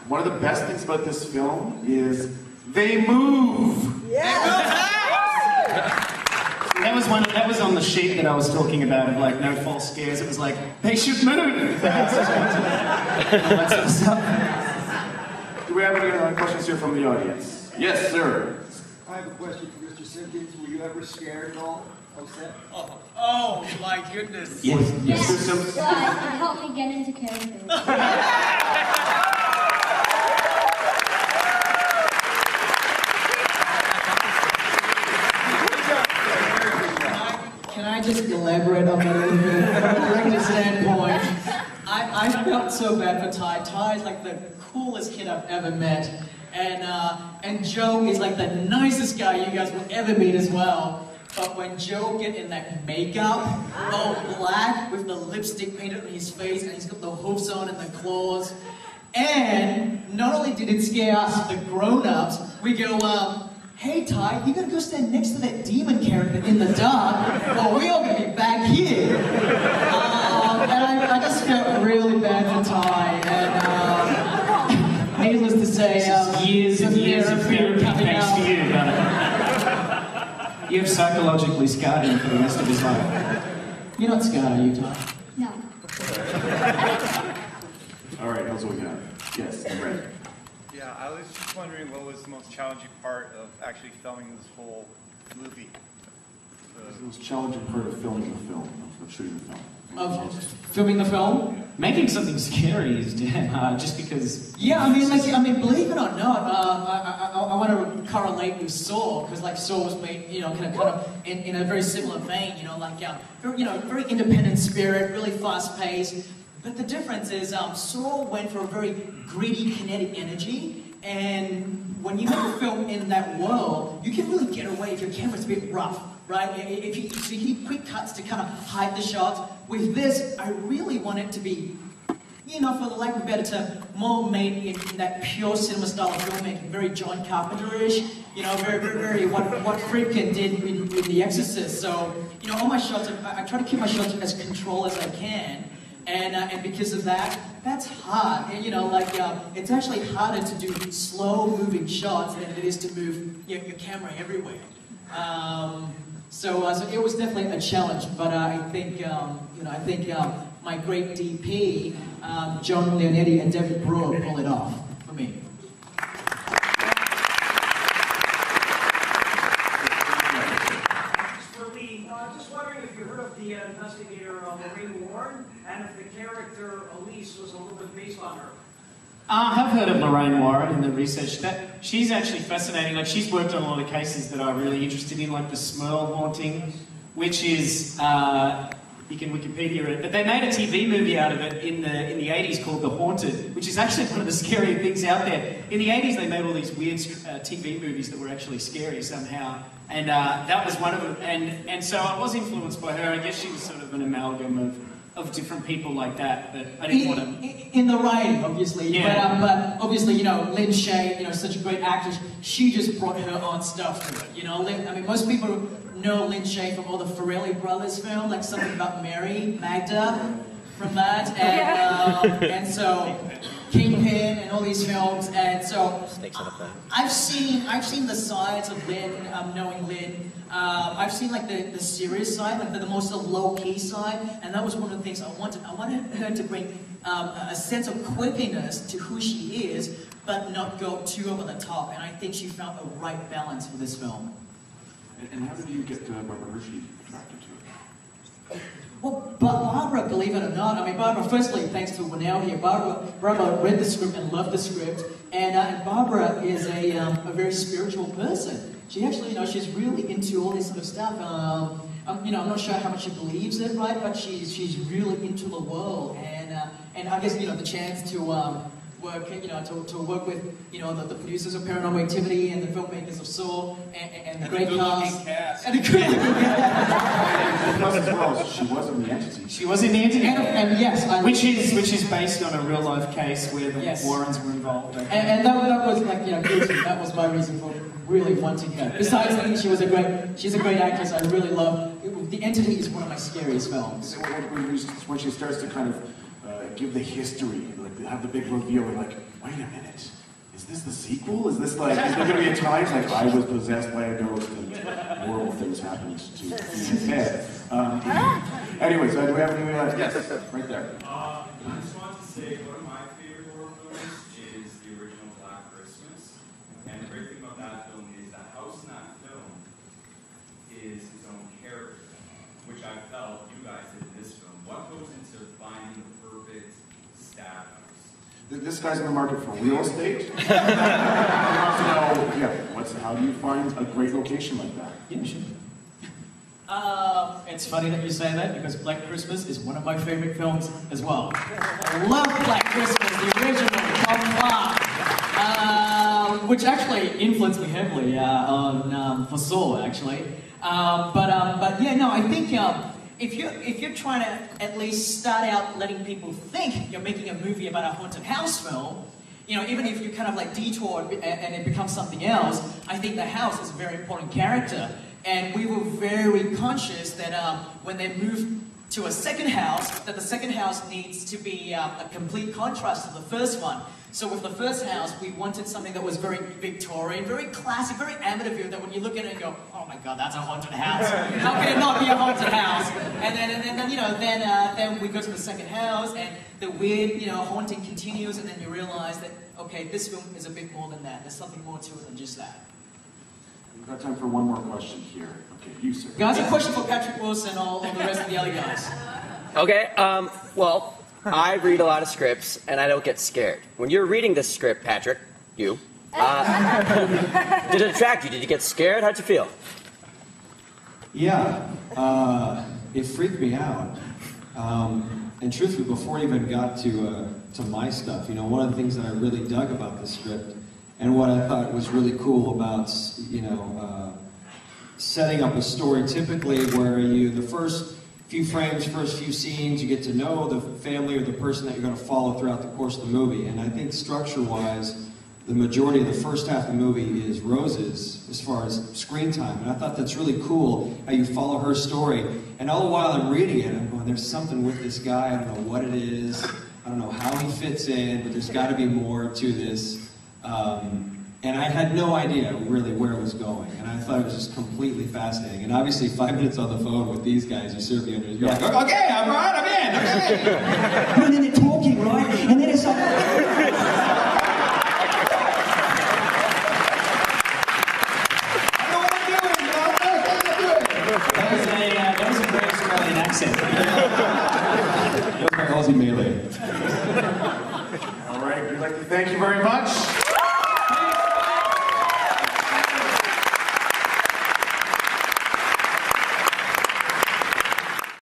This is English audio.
One of the best things about this film is they move. Yeah. That was on the sheet that I was talking about of like no false scares. It was like they should move. That sort of stuff. Do we have any questions here from the audience? Yes, sir. I have a question for Mr. Simpkins. Were you ever scared at all on set? Oh my goodness. Yes. Yes. Systems? It helped me get into character. Can I just elaborate on that a little bit? From a director's standpoint, I felt so bad for Ty. Ty is like the coolest kid I've ever met. And Joe is like the nicest guy you guys will ever meet as well. But when Joe get in that makeup, all black with the lipstick painted on his face, and he's got the hoofs on and the claws, and not only did it scare us, the grown-ups, we go, hey Ty, you gotta go stand next to that demon character in the dark, or we're gonna be back here. And I just felt really bad for Ty, and needless to say, years and years of therapy coming thanks out. to you, but you have psychologically scarred him for the rest of his life. You're not scared, are you, Ty? No. All right, that's what we got. Yes, Ray. Yeah, I was just wondering what was the most challenging part of actually filming this whole movie? The most challenging part of filming the film, of shooting the film. Of filming the film? Making something scary is damn hard, just because. Yeah, I mean, believe it or not, I want to correlate with Saw, because like Saw was made, kind of in a very similar vein, very independent spirit, really fast paced. But the difference is, Saw went for a very gritty, kinetic energy, and when you make a film in that world, you can really get away if your camera's a bit rough, right? If you need quick cuts to kind of hide the shots. With this, I really want it to be, for the lack of a better term, more made in that pure cinema style of filmmaking, very John Carpenter-ish, very what Friedkin did with The Exorcist. So, all my shots, I try to keep my shots as controlled as I can. And because of that, that's hard. And, it's actually harder to do slow-moving shots than it is to move your camera everywhere. So it was definitely a challenge. But I think my great DP, John Leonetti and David Brewer, pulled it off for me. Just wondering if you heard of the investigator Leigh Whannell, and if the character Elise was a little bit based on her. I have heard of Lorraine Warren in the research. That she's actually fascinating. Like she's worked on a lot of cases that I'm really interested in, like the Smurl haunting, which is you can Wikipedia it. But they made a TV movie out of it in the 80s called The Haunted, which is actually one of the scarier things out there. In the 80s, they made all these weird TV movies that were actually scary somehow. And that was one of them. And so I was influenced by her. I guess she was sort of an amalgam of different people like that. But I didn't want to... In the writing, obviously. Yeah. But obviously, Lynn Shay, such a great actress, she just brought her own stuff to it. Most people know Lynn Shay from all the Farrelly Brothers film, like Something About Mary, Magda, from that. And so... Kingpin and all these films, and so I've seen the sides of Lynn, knowing Lynn. I've seen like the serious side, like the most low-key side, and that was one of the things I wanted. I wanted her to bring a sense of quirkiness to who she is, but not go too over the top. And I think she found the right balance for this film. And how did you get Barbara Hershey attracted to it? Well, Barbara, believe it or not, Barbara, firstly, thanks to Whannell here, Barbara read the script and loved the script, and Barbara is a very spiritual person. She actually, she's really into all this sort of stuff. I'm not sure how much she believes it, right, but she's really into the world, and I guess, the chance to work, to work with, the producers of Paranormal Activity and the filmmakers of Saw and the great cast. And a good-looking cast. She was in The Entity. She was in The Entity. And yes, which is based on a real life case where the Warrens were involved. And that was like, guilty. That was my reason for really wanting her. Besides thinking she's a great actress, I really love. The Entity is one of my scariest films. When she starts to kind of like give the history, like have the big reveal, and like, wait a minute, is this the sequel? Is this like, is there gonna be a time like I was possessed by a ghost and horrible things happened to his head? Anyways, do we have any? Yes, right there. I just wanted to say one of my favorite horror films is the original Black Christmas, and the great thing about that film is the house in that film is his own character, which I felt you guys did in this film. What goes into finding the perfect stab house? This guy's in the market for real estate. I want to know, how do you find a great location like that? Yeah, sure. It's funny that you say that because Black Christmas is one of my favorite films as well. I love Black Christmas, the original, Tom Clark, which actually influenced me heavily for Saw, actually. But yeah, no, I think if you're trying to at least start out letting people think you're making a movie about a haunted house film, you know, even if you kind of like detour and it becomes something else, I think the house is a very important character. And we were very conscious that when they moved to a second house, that the second house needs to be a complete contrast to the first one. So with the first house, we wanted something that was very Victorian, very classic, very Amityville, that when you look at it and go, oh my God, that's a haunted house. How can it not be a haunted house? And then we go to the second house, and the weird, haunting continues, and then you realize that, okay, this film is a bit more than that. There's something more to it than just that. We've got time for one more question here. Okay, you, sir. Guys, a question for Patrick Wilson and all the rest of the other guys. Okay, well, I read a lot of scripts, and I don't get scared. When you're reading this script, Patrick, did it attract you? Did you get scared? How'd you feel? Yeah, it freaked me out. And truthfully, before I even got to my stuff, one of the things that I really dug about the script and what I thought was really cool about, setting up a story typically where the first few frames, first few scenes, you get to know the family or the person that you're going to follow throughout the course of the movie. And I think structure-wise, the majority of the first half of the movie is Rose's as far as screen time. And I thought that's really cool how you follow her story. And all the while I'm reading it, I'm going, there's something with this guy, I don't know what it is, I don't know how he fits in, but there's got to be more to this. And I had no idea really where it was going. And I thought it was just completely fascinating. And obviously 5 minutes on the phone with these guys, you serve me under, you're like, okay, I'm right, I'm in, okay. And then they're talking, right? And then it's like, That was a very Australian accent. Aussie melee. All right, we'd like to thank you very much.